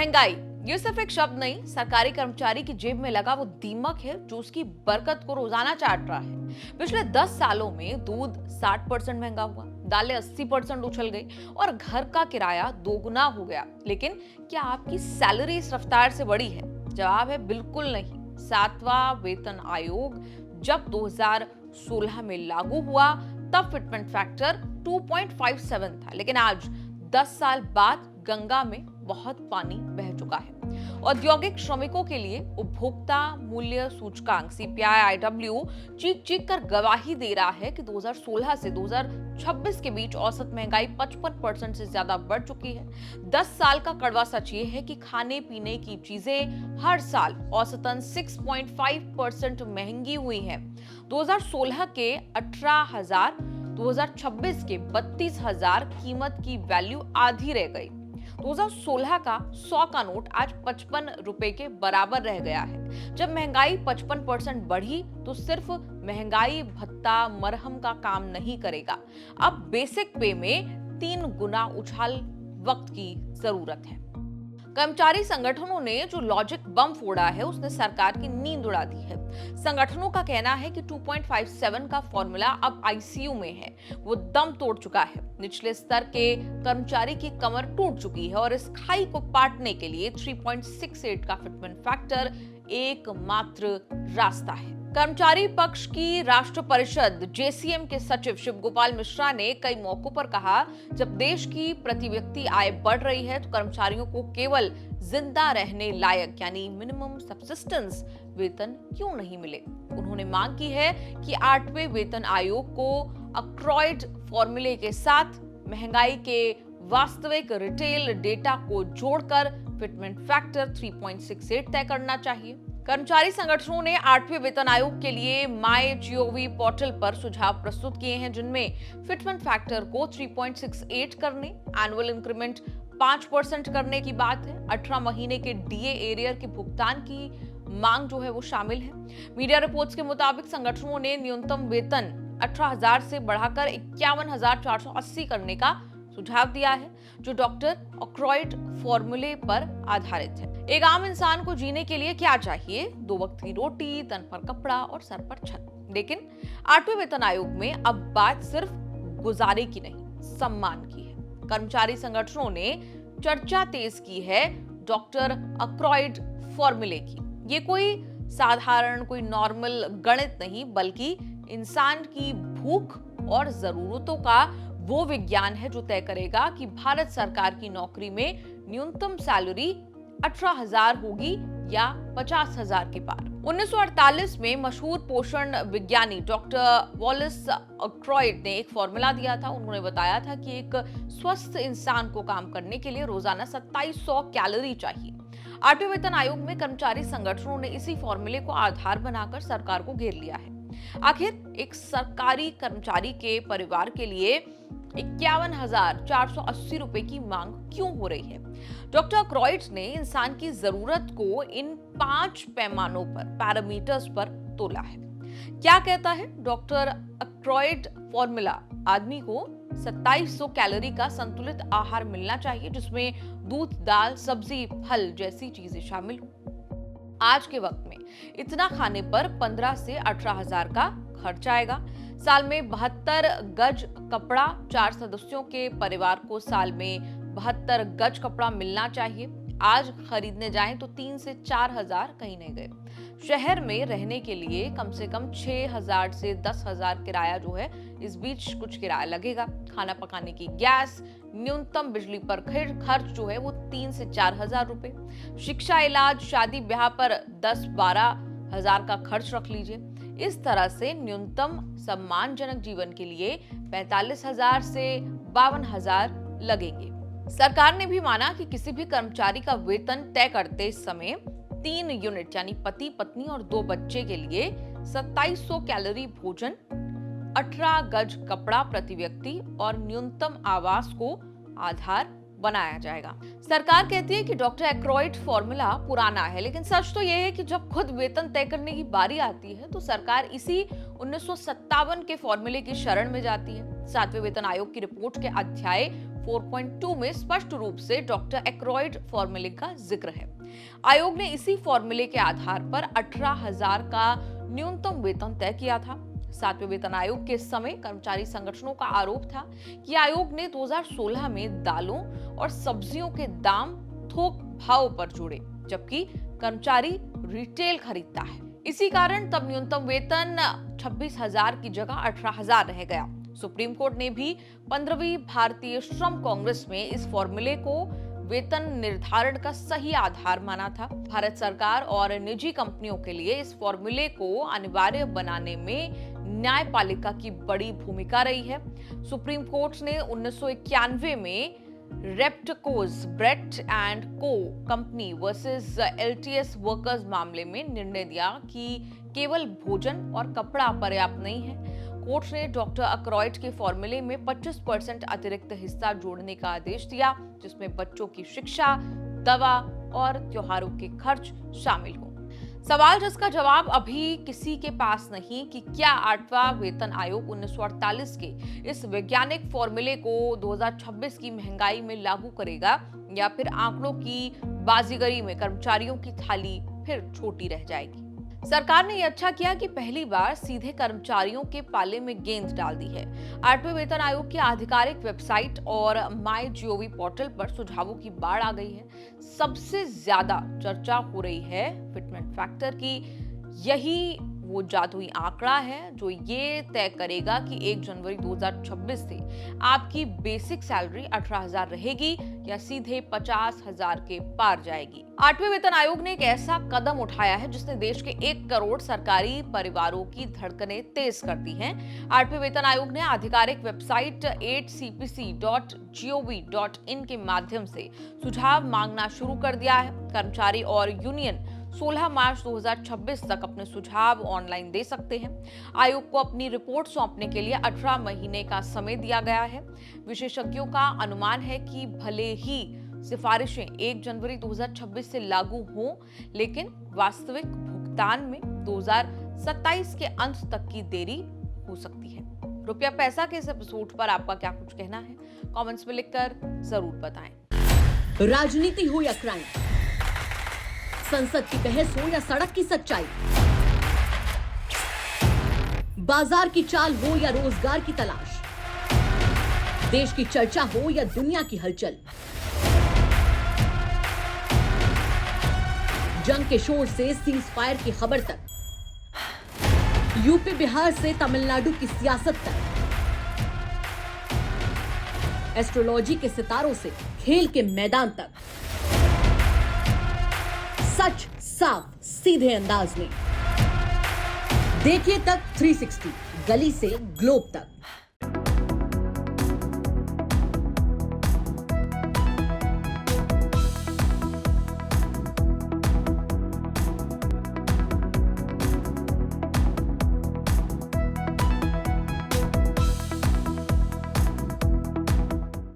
महंगाई ये सिर्फ एक शब्द नहीं, सरकारी कर्मचारी की जेब में लगा वो दीमक है जो उसकी बरकत को रोजाना चाट रहा है। पिछले 10 सालों में दूध 60% महंगा हुआ, दालें 80% उछल गई और घर का किराया दोगुना हो गया। लेकिन क्या आपकी सैलरी इस रफ्तार से बढ़ी है? जवाब है बिल्कुल नहीं। 7वां वेतन आयोग जब 2016 में लागू हुआ तब फिटमेंट फैक्टर 2.57 था, लेकिन आज 10 साल बाद गंगा में बहुत पानी बह चुका है। औद्योगिक श्रमिकों के लिए उपभोक्ता मूल्य सूचकांक CPI-IW चीख चीख कर गवाही दे रहा है कि 2016 से 2026 के बीच औसत महंगाई 55% से ज्यादा बढ़ चुकी है। 10 साल का कड़वा सच ये है कि खाने पीने की चीजें हर साल औसतन 6.5% महंगी हुई हैं। 2016 के 18,000, 2026 के 32,000 कीमत की वैल्यू आधी रह गई। 2016 का 100 का नोट आज 55 रुपए के बराबर रह गया है। जब महंगाई 55% बढ़ी तो सिर्फ महंगाई भत्ता मरहम का काम नहीं करेगा। अब बेसिक पे में 3 गुना उछाल वक्त की जरूरत है। कर्मचारी संगठनों ने जो लॉजिक बम फोड़ा है उसने सरकार की नींद उड़ा दी है। संगठनों का कहना है कि 2.57 का फॉर्मूला अब आईसीयू में है, वो दम तोड़ चुका है। निचले स्तर के कर्मचारी की कमर टूट चुकी है और इस खाई को पाटने के लिए 3.68 का फिटमेंट फैक्टर एकमात्र रास्ता है। कर्मचारी पक्ष की राष्ट्र परिषद JCM के सचिव शिव गोपाल मिश्रा ने कई मौकों पर कहा, जब देश की प्रति व्यक्ति आय बढ़ रही है तो कर्मचारियों को केवल जिंदा रहने लायक यानी मिनिमम सब्सिस्टेंस वेतन क्यों नहीं मिले। उन्होंने मांग की है कि 8वें वेतन आयोग को अक्रोइड फॉर्मूले के साथ महंगाई के वास्तविक रिटेल डेटा को जोड़कर फिटमेंट फैक्टर 3.68 तय करना चाहिए। कर्मचारी संगठनों ने 8वें वेतन आयोग के लिए MyGov पोर्टल पर सुझाव प्रस्तुत किए हैं, जिनमें फिटमेंट फैक्टर को 3.68 करने, एनुअल इंक्रीमेंट 5% करने की बात है। 18 महीने के DA एरियर के भुगतान की मांग जो है वो शामिल है। मीडिया रिपोर्ट्स के मुताबिक संगठनों ने न्यूनतम वेतन 18,000 से बढ़ाकर 51,480 करने का सुझाव दिया है, जो डॉक्टर अक्रोइड फॉर्मूले पर आधारित है। एक आम इंसान को जीने के लिए क्या चाहिए? 2 वक्त की रोटी, तन पर कपड़ा और सर पर छत। लेकिन 8वें वेतन आयोग में अब बात सिर्फ गुजारे की नहीं, सम्मान की है। कर्मचारी संगठनों ने चर्चा तेज की है डॉक्टर अक्रोइड फॉर्मूले की। ये कोई साधारण, कोई नॉर्मल गणित नहीं, बल्कि इंसान की भूख और जरूरतों का वो विज्ञान है जो तय करेगा कि भारत सरकार की नौकरी में न्यूनतम सैलरी 18,000 होगी या 50,000 के पार। 1948 में मशहूर पोषण विज्ञानी डॉक्टर वॉलेस अक्रोइड ने एक फॉर्मूला दिया था। उन्होंने बताया था कि एक स्वस्थ इंसान को काम करने के लिए रोजाना 2700 कैलोरी चाहिए। 8वें वेतन आयोग में कर्मचारी संगठनों ने इसी फॉर्मूले को आधार बनाकर सरकार को घेर लिया है। आखिर एक सरकारी कर्मचारी के परिवार के लिए 51,480 रुपए की मांग क्यों हो रही है? डॉक्टर अक्रोइड ने इंसान की जरूरत को इन 5 पैमानों पर, पैरामीटर्स पर तोला है। क्या कहता है डॉक्टर अक्रोइड फॉर्मूला? आदमी को 2700 कैलोरी का संतुलित आहार मिलना चाहिए, जिसमें दूध, दाल, सब्जी, फल जैसी चीजें शामिल हो। आज के वक्त में इतना खाने पर 15 से 18,000 का खर्च आएगा। साल में 72 गज कपड़ा, 4 सदस्यों के परिवार को साल में 72 गज कपड़ा मिलना चाहिए। आज खरीदने जाएं तो 3 से 4,000 कहीं नहीं गए। शहर में रहने के लिए कम से कम 6,000 से 10,000 किराया जो है, इस बीच कुछ किराया लगेगा। खाना पकाने की गैस, न्यूनतम बिजली पर खर्च जो है वो 3 से 4,000 रुपए। शिक्षा, इलाज, शादी ब्याह पर 10-12,000 का खर्च रख लीजिए। इस तरह से न्यूनतम सम्मानजनक जीवन के लिए 45,000 से 52,000 लगेंगे। सरकार ने भी माना कि किसी भी कर्मचारी का वेतन तय करते समय 3 यूनिट यानी पति, पत्नी और 2 बच्चे के लिए 2700 कैलोरी भोजन, 18 गज कपड़ा प्रति व्यक्ति और न्यूनतम आवास को आधार बनाया जाएगा। सरकार कहती है कि डॉक्टर अक्रोइड फॉर्मूला पुराना है, लेकिन सच तो यह है कि जब खुद वेतन तय करने की बारी आती है तो सरकार इसी 1957 के फॉर्मूले की शरण में जाती है। 7वें वेतन आयोग की रिपोर्ट के अध्याय 4.2 में स्पष्ट रूप से डॉक्टर एक्रॉयड फॉर्मूले का जिक्र है। आयोग ने इसी फॉर्मूले के आधार पर 18,000 का न्यूनतम वेतन तय किया था। सातवें वेतन आयोग के समय कर्मचारी संगठनों का आरोप था कि आयोग ने 2016 में दालों और सब्जियों के दाम थोक भाव पर जोड़े, जबकि कर्मचारी रिटेल खरीदता है। इसी कारण तब न्यूनतम वेतन 26,000 की जगह 18,000 रह गया। सुप्रीम कोर्ट ने भी 15वीं भारतीय श्रम कांग्रेस में इस फॉर्मूले को वेतन निर्धारण का सही आधार माना था। भारत सरकार और निजी कंपनियों के लिए इस फॉर्मूले को अनिवार्य बनाने में न्यायपालिका की बड़ी भूमिका रही है। सुप्रीम कोर्ट ने 1991 में रेप्टकोज ब्रेट एंड को कंपनी वर्सेस एलटीएस वर्कर्स मामले में निर्णय दिया कि केवल भोजन और कपड़ा पर्याप्त नहीं है। कोर्ट ने डॉक्टर अक्रॉयड के फॉर्मूले में 25% अतिरिक्त हिस्सा जोड़ने का आदेश दिया, जिसमें बच्चों की शिक्षा, दवा और त्योहारों के खर्च शामिल हो। सवाल जिसका जवाब अभी किसी के पास नहीं कि क्या 8वां वेतन आयोग 1948 के इस वैज्ञानिक फॉर्मूले को 2026 की महंगाई में लागू करेगा या फिर आंकड़ों की बाजीगरी में कर्मचारियों की थाली फिर छोटी रह जाएगी। सरकार ने यह अच्छा किया कि पहली बार सीधे कर्मचारियों के पाले में गेंद डाल दी है। 8वें वेतन आयोग की आधिकारिक वेबसाइट और MyGov पोर्टल पर सुझावों की बाढ़ आ गई है। सबसे ज्यादा चर्चा हो रही है फिटमेंट फैक्टर की। यही वो जादुई आंकड़ा है जो ये तय करेगा कि 1 जनवरी 2026 से आपकी बेसिक सैलरी 18,000 रहेगी या सीधे 50,000 के पार जाएगी। 8वें वेतन आयोग ने एक ऐसा कदम उठाया है जिसने देश के 1 करोड़ सरकारी परिवारों की धड़कनें तेज कर दी हैं। 8वें वेतन आयोग ने आधिकारिक वेबसाइट 8cpc.gov.in के माध्यम से सुझाव मांगना शुरू कर दिया है। कर्मचारी और यूनियन 16 मार्च 2026 तक अपने सुझाव ऑनलाइन दे सकते हैं। आयोग को अपनी रिपोर्ट सौंपने के लिए 18 महीने का समय दिया गया है। विशेषज्ञों का अनुमान है कि भले ही सिफारिशें 1 जनवरी 2026 से लागू हों, लेकिन वास्तविक भुगतान में 2027 के अंत तक की देरी हो सकती है। रुपया पैसा के इस एपिसोड पर आपका क्या कुछ कहना है? कमेंट्स में लिखकर जरूर बताएं। राजनीति हो या क्राइम, संसद की बहस हो या सड़क की सच्चाई, बाजार की चाल हो या रोजगार की तलाश, देश की चर्चा हो या दुनिया की हलचल, जंग के शोर से सीज फायर की खबर तक, यूपी बिहार से तमिलनाडु की सियासत तक, एस्ट्रोलॉजी के सितारों से खेल के मैदान तक, सच साफ सीधे अंदाज में देखिए तक 360, गली से ग्लोब तक।